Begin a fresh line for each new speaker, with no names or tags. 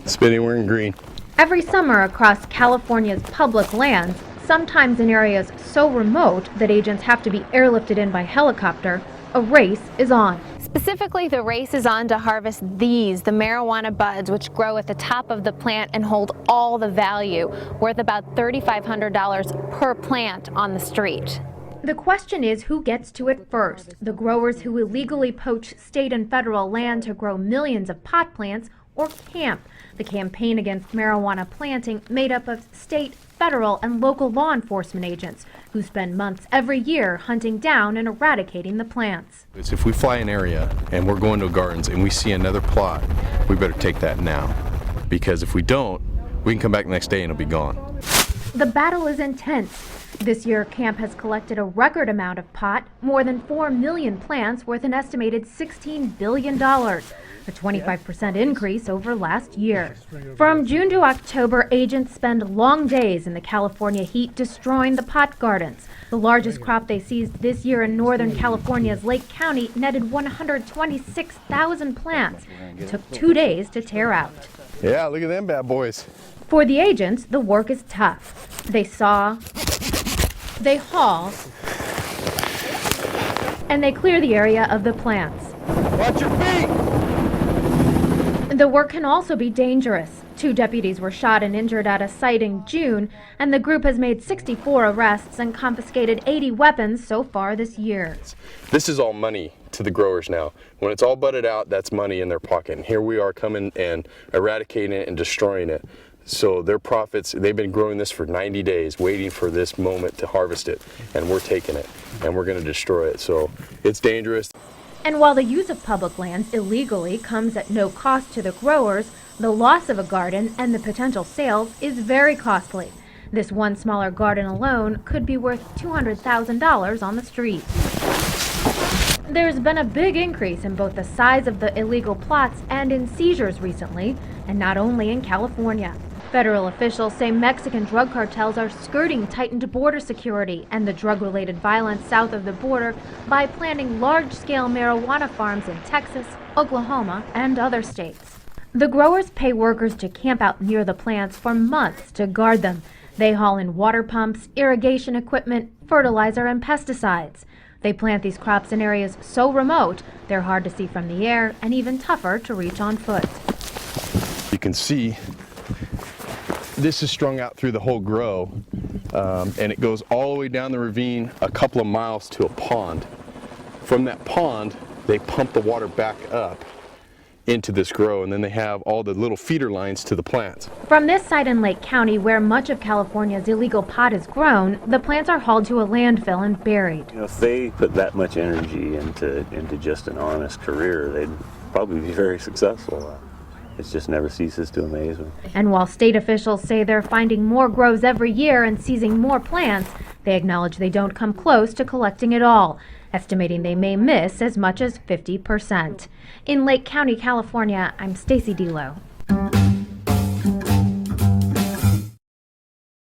Spinning, we're in green.
Every summer across California's public lands, sometimes in areas so remote that agents have to be airlifted in by helicopter, a race is on.
Specifically, the race is on to harvest the marijuana buds, which grow at the top of the plant and hold all the value, worth about $3,500 per plant on the street.
The question is who gets to it first, the growers who illegally poach state and federal land to grow millions of pot plants, or CAMP, the Campaign Against Marijuana Planting, made up of state, federal, and local law enforcement agents who spend months every year hunting down and eradicating the plants.
If we fly an area and we're going to gardens and we see another plot, we better take that now. Because if we don't, we can come back the next day and it'll be gone.
The battle is intense. This year, CAMP has collected a record amount of pot, more than 4 million plants worth an estimated $16 billion, a 25% increase over last year. From June to October, agents spend long days in the California heat destroying the pot gardens. The largest crop they seized this year in Northern California's Lake County netted 126,000 plants. It took 2 days to tear out.
Yeah, look at them bad boys.
For the agents, the work is tough. They saw, they haul, and they clear the area of the plants.
Watch your feet!
The work can also be dangerous. 2 deputies were shot and injured at a site in June, and the group has made 64 arrests and confiscated 80 weapons so far this year.
This is all money to the growers now. When it's all budded out, that's money in their pocket. And here we are coming and eradicating it and destroying it. So their profits, they've been growing this for 90 days, waiting for this moment to harvest it. And we're taking it, and we're going to destroy it. So it's dangerous.
And while the use of public lands illegally comes at no cost to the growers, the loss of a garden and the potential sales is very costly. This one smaller garden alone could be worth $200,000 on the street. There's been a big increase in both the size of the illegal plots and in seizures recently, and not only in California. Federal officials say Mexican drug cartels are skirting tightened border security and the drug-related violence south of the border by planting large-scale marijuana farms in Texas, Oklahoma, and other states. The growers pay workers to camp out near the plants for months to guard them. They haul in water pumps, irrigation equipment, fertilizer, and pesticides. They plant these crops in areas so remote, they're hard to see from the air and even tougher to reach on foot.
You can see this is strung out through the whole grow, and it goes all the way down the ravine a couple of miles to a pond. From that pond, they pump the water back up into this grow, and then they have all the little feeder lines to the plants.
From this site in Lake County, where much of California's illegal pot is grown, the plants are hauled to a landfill and buried.
You know, if they put that much energy into just an honest career, they'd probably be very successful. It just never ceases to amaze me.
And while state officials say they're finding more grows every year and seizing more plants, they acknowledge they don't come close to collecting it all, estimating they may miss as much as 50%. In Lake County, California, I'm Stacy Delo.